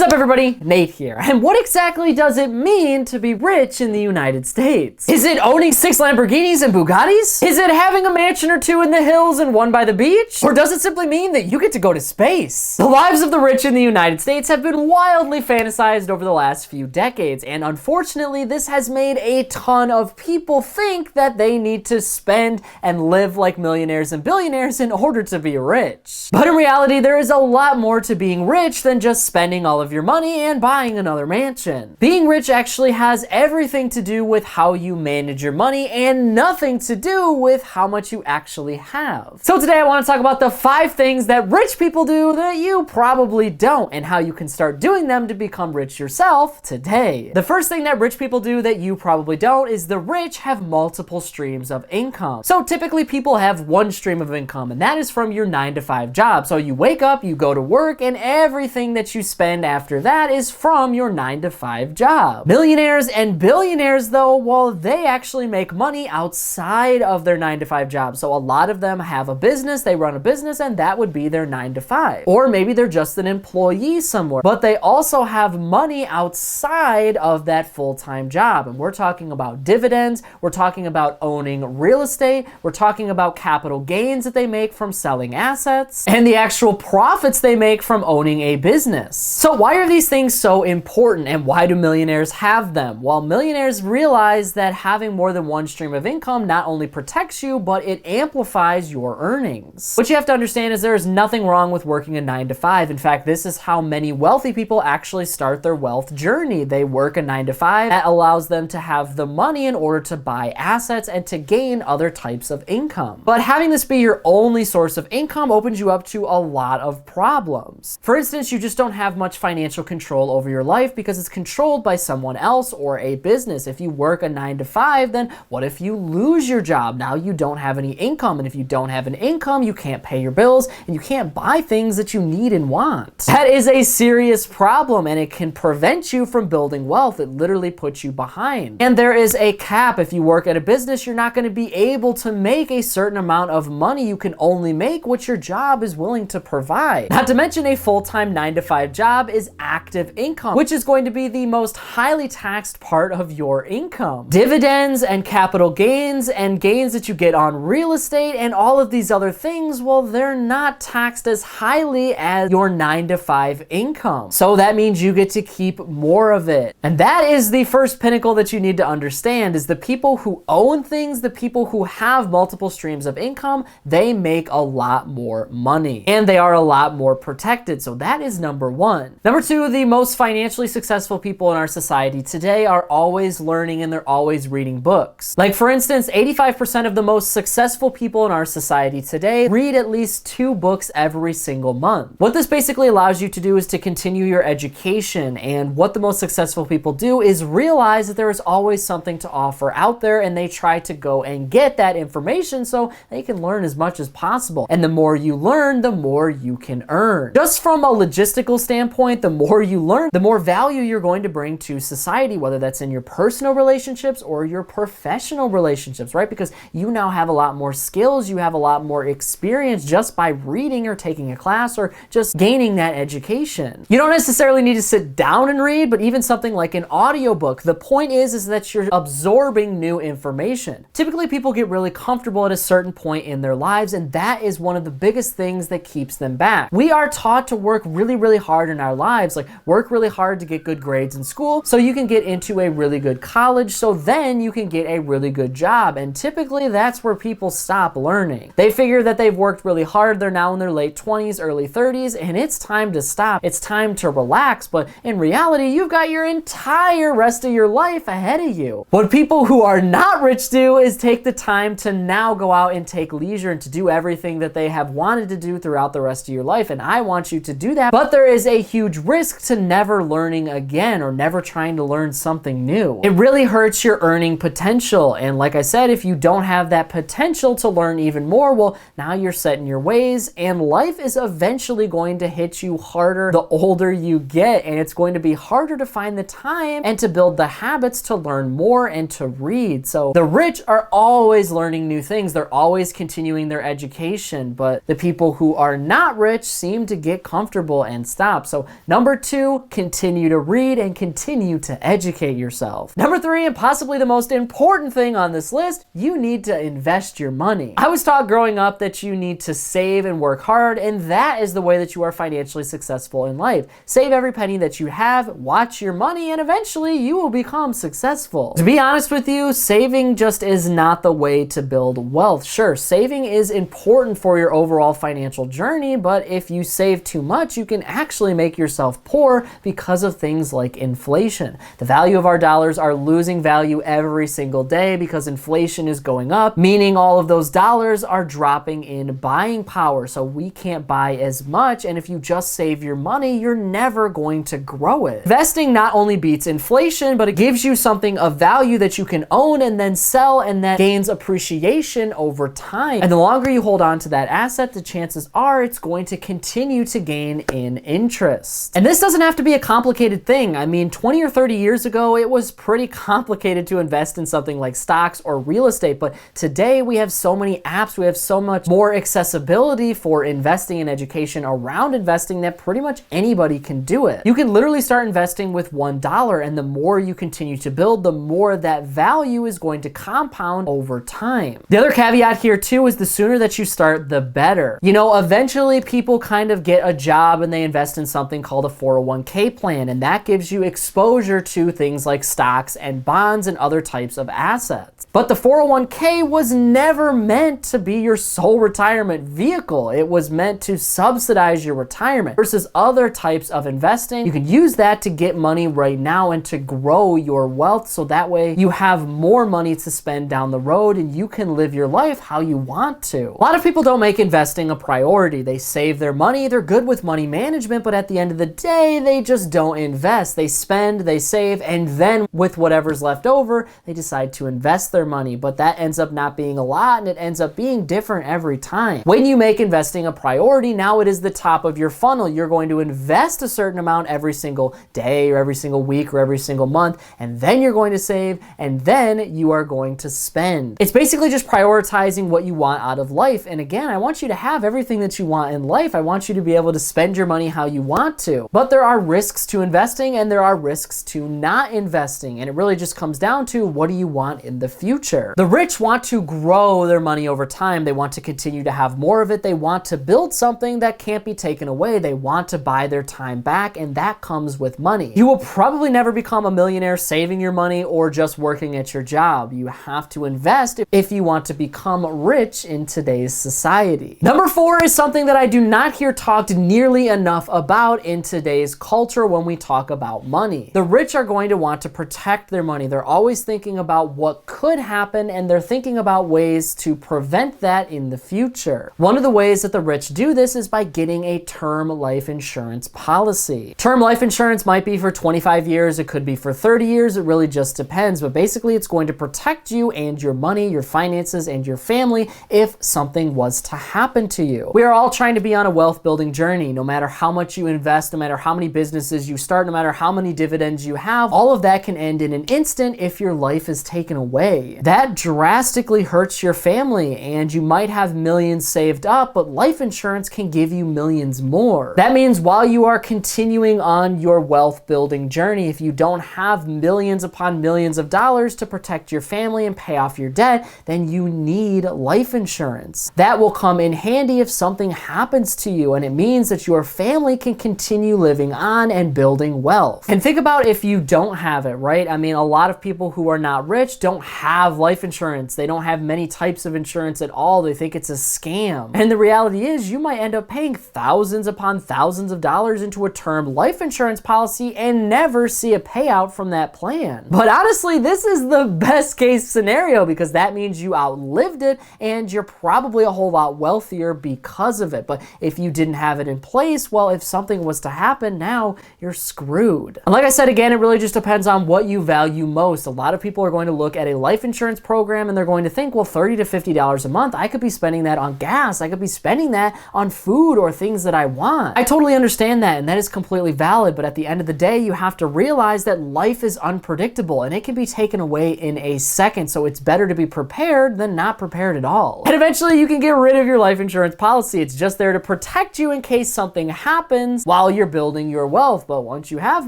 What's up everybody, Nate here. And what exactly does it mean to be rich in the United States? Is it owning 6 Lamborghinis and Bugattis? Is it having a mansion or 2 in the hills and 1 by the beach? Or does it simply mean that you get to go to space? The lives of the rich in the United States have been wildly fantasized over the last few decades, and unfortunately this has made a ton of people think that they need to spend and live like millionaires and billionaires in order to be rich. But in reality, there is a lot more to being rich than just spending all of your money and buying another mansion. Being rich actually has everything to do with how you manage your money and nothing to do with how much you actually have. So today I want to talk about the 5 things that rich people do that you probably don't, and how you can start doing them to become rich yourself today. The first thing that rich people do that you probably don't is the rich have multiple streams of income. So typically people have one stream of income, and that is from your 9-to-5 job. So you wake up, you go to work, and everything that you spend after that is from your 9-to-5 job. Millionaires and billionaires though, well, they actually make money outside of their 9-to-5 job. So a lot of them have a business, they run a business, and that would be their 9-to-5. Or maybe they're just an employee somewhere, but they also have money outside of that full-time job. And we're talking about dividends, we're talking about owning real estate, we're talking about capital gains that they make from selling assets, and the actual profits they make from owning a business. So why are these things so important, and why do millionaires have them? Well, millionaires realize that having more than one stream of income not only protects you, but it amplifies your earnings. What you have to understand is there is nothing wrong with working a 9-to-5. In fact, this is how many wealthy people actually start their wealth journey. They work a 9-to-5 that allows them to have the money in order to buy assets and to gain other types of income. But having this be your only source of income opens you up to a lot of problems. For instance, you just don't have much financial control over your life because it's controlled by someone else or a business. If you work a 9-to-5, then what if you lose your job? Now you don't have any income, and if you don't have an income, you can't pay your bills and you can't buy things that you need and want. That is a serious problem, and it can prevent you from building wealth. It literally puts you behind. And there is a cap. If you work at a business, you're not going to be able to make a certain amount of money. You can only make what your job is willing to provide. Not to mention, a full-time 9-to-5 job is active income, which is going to be the most highly taxed part of your income. Dividends and capital gains and gains that you get on real estate and all of these other things, well, they're not taxed as highly as your 9-to-5 income. So that means you get to keep more of it. And that is the first pinnacle that you need to understand, is the people who own things, the people who have multiple streams of income, they make a lot more money and they are a lot more protected. So that is number 1. Number 2, the most financially successful people in our society today are always learning and they're always reading books. Like for instance, 85% of the most successful people in our society today read at least 2 books every single month. What this basically allows you to do is to continue your education, and what the most successful people do is realize that there is always something to offer out there, and they try to go and get that information so they can learn as much as possible. And the more you learn, the more you can earn. Just from a logistical standpoint, the more you learn, the more value you're going to bring to society, whether that's in your personal relationships or your professional relationships, right? Because you now have a lot more skills, you have a lot more experience just by reading or taking a class or just gaining that education. You don't necessarily need to sit down and read, but even something like an audiobook, the point is that you're absorbing new information. Typically people get really comfortable at a certain point in their lives, and that is one of the biggest things that keeps them back. We are taught to work really, really hard in our lives, like work really hard to get good grades in school so you can get into a really good college, so then you can get a really good job. And typically that's where people stop learning. They figure that they've worked really hard, they're now in their late 20s, early 30s, and it's time to stop. It's time to relax. But in reality, you've got your entire rest of your life ahead of you. What people who are not rich do is take the time to now go out and take leisure and to do everything that they have wanted to do throughout the rest of your life. And I want you to do that, but there is a huge risk to never learning again or never trying to learn something new. It really hurts your earning potential. And like I said, if you don't have that potential to learn even more, well, now you're set in your ways, and life is eventually going to hit you harder the older you get, and it's going to be harder to find the time and to build the habits to learn more and to read. So the rich are always learning new things. They're always continuing their education, but the people who are not rich seem to get comfortable and stop. So Number 2, continue to read and continue to educate yourself. Number 3, and possibly the most important thing on this list, you need to invest your money. I was taught growing up that you need to save and work hard, and that is the way that you are financially successful in life. Save every penny that you have, watch your money, and eventually you will become successful. To be honest with you, saving just is not the way to build wealth. Sure, saving is important for your overall financial journey, but if you save too much, you can actually make yourself poor because of things like inflation. The value of our dollars are losing value every single day because inflation is going up, meaning all of those dollars are dropping in buying power, so we can't buy as much, and if you just save your money, you're never going to grow it. Investing not only beats inflation, but it gives you something of value that you can own and then sell, and that gains appreciation over time. And the longer you hold on to that asset, the chances are it's going to continue to gain in interest. And this doesn't have to be a complicated thing. I mean, 20 or 30 years ago, it was pretty complicated to invest in something like stocks or real estate, but today we have so many apps, we have so much more accessibility for investing and education around investing that pretty much anybody can do it. You can literally start investing with $1, and the more you continue to build, the more that value is going to compound over time. The other caveat here too is the sooner that you start, the better. You know, eventually people kind of get a job and they invest in something called a 401k plan, and that gives you exposure to things like stocks and bonds and other types of assets. But the 401k was never meant to be your sole retirement vehicle. It was meant to subsidize your retirement versus other types of investing. You can use that to get money right now and to grow your wealth, so that way you have more money to spend down the road and you can live your life how you want to. A lot of people don't make investing a priority. They save their money, they're good with money management, but at the end of the day, they just don't invest. They spend, they save, and then with whatever's left over, they decide to invest their money. But that ends up not being a lot, and it ends up being different every time. When you make investing a priority, now it is the top of your funnel. You're going to invest a certain amount every single day or every single week or every single month, and then you're going to save, and then you are going to spend. It's basically just prioritizing what you want out of life. And again, I want you to have everything that you want in life. I want you to be able to spend your money how you want to. But there are risks to investing and there are risks to not investing. And it really just comes down to, what do you want in the future? The rich want to grow their money over time. They want to continue to have more of it. They want to build something that can't be taken away. They want to buy their time back, and that comes with money. You will probably never become a millionaire saving your money or just working at your job. You have to invest if you want to become rich in today's society. Number 4 is something that I do not hear talked nearly enough about in today's culture when we talk about money. The rich are going to want to protect their money. They're always thinking about what could happen, and they're thinking about ways to prevent that in the future. One of the ways that the rich do this is by getting a term life insurance policy. Term life insurance might be for 25 years, it could be for 30 years, it really just depends, but basically it's going to protect you and your money, your finances, and your family if something was to happen to you. We are all trying to be on a wealth building journey. No matter how much you invest, no matter how many businesses you start, no matter how many dividends you have, all of that can end in an instant if your life is taken away. That drastically hurts your family, and you might have millions saved up, but life insurance can give you millions more. That means while you are continuing on your wealth building journey, if you don't have millions upon millions of dollars to protect your family and pay off your debt, then you need life insurance. That will come in handy if something happens to you, and it means that your family can continue living on and building wealth. And think about if you don't have it, right? I mean, a lot of people who are not rich don't have life insurance. They don't have many types of insurance at all. They think it's a scam. And the reality is, you might end up paying thousands upon thousands of dollars into a term life insurance policy and never see a payout from that plan. But honestly, this is the best case scenario, because that means you outlived it and you're probably a whole lot wealthier because of it. But if you didn't have it in place, well, if something was to happen, now you're screwed. And like I said, again, it really just depends on what you value most. A lot of people are going to look at a life insurance program and they're going to think, well, $30 to $50 a month, I could be spending that on gas. I could be spending that on food or things that I want. I totally understand that, and that is completely valid. But at the end of the day, you have to realize that life is unpredictable and it can be taken away in a second. So it's better to be prepared than not prepared at all. And eventually you can get rid of your life insurance policy. It's just there to protect you in case something happens while while you're building your wealth. But once you have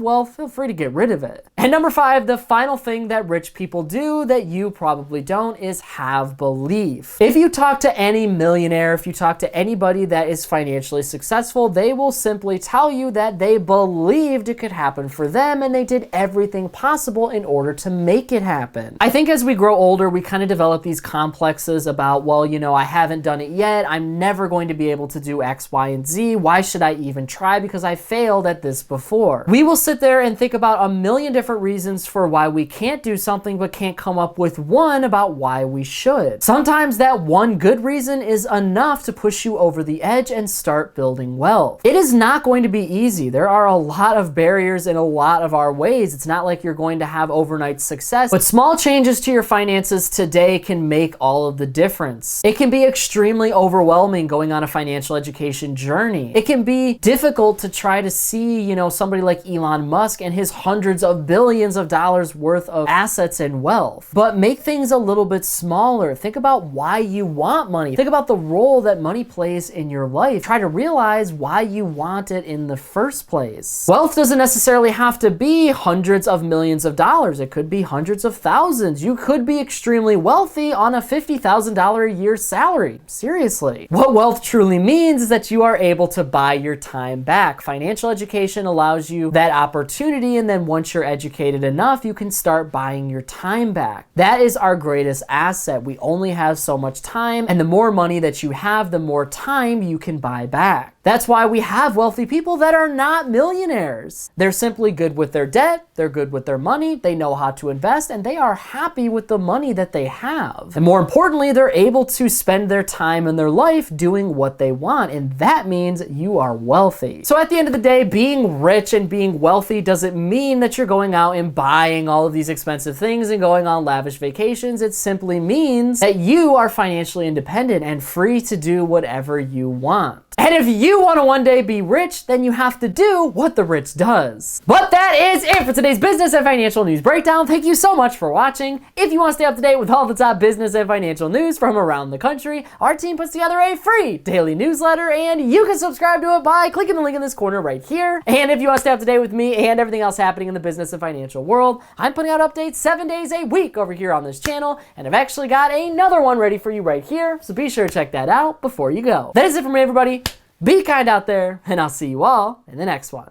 wealth, feel free to get rid of it. And number 5, the final thing that rich people do that you probably don't is have belief. If you talk to any millionaire, if you talk to anybody that is financially successful, they will simply tell you that they believed it could happen for them and they did everything possible in order to make it happen. I think as we grow older, we kind of develop these complexes about, well, you know, I haven't done it yet. I'm never going to be able to do X, Y, and Z. Why should I even try? Because I failed at this before. We will sit there and think about a million different reasons for why we can't do something, but can't come up with one about why we should. Sometimes that one good reason is enough to push you over the edge and start building wealth. It is not going to be easy. There are a lot of barriers in a lot of our ways. It's not like you're going to have overnight success, but small changes to your finances today can make all of the difference. It can be extremely overwhelming going on a financial education journey. It can be difficult to try to see, you know, somebody like Elon Musk and his hundreds of billions of dollars worth of assets and wealth. But make things a little bit smaller. Think about why you want money. Think about the role that money plays in your life. Try to realize why you want it in the first place. Wealth doesn't necessarily have to be hundreds of millions of dollars. It could be hundreds of thousands. You could be extremely wealthy on a $50,000 a year salary. Seriously. What wealth truly means is that you are able to buy your time back. Financial education allows you that opportunity, and then once you're educated enough, you can start buying your time back. That is our greatest asset. We only have so much time, and the more money that you have, the more time you can buy back. That's why we have wealthy people that are not millionaires. They're simply good with their debt, they're good with their money, they know how to invest, and they are happy with the money that they have. And more importantly, they're able to spend their time in their life doing what they want, and that means you are wealthy. So at the end of the day, being rich and being wealthy doesn't mean that you're going out and buying all of these expensive things and going on lavish vacations. It simply means that you are financially independent and free to do whatever you want. And if you want to one day be rich, then you have to do what the rich does. But that is it for today's business and financial news breakdown. Thank you so much for watching. If you want to stay up to date with all the top business and financial news from around the country, our team puts together a free daily newsletter, and you can subscribe to it by clicking the link in this corner right here. And if you want to stay up to date with me and everything else happening in the business and financial world, I'm putting out updates 7 days a week over here on this channel, and I've actually got another one ready for you right here, so be sure to check that out before you go. That is it for me, everybody. Be kind out there, and I'll see you all in the next one.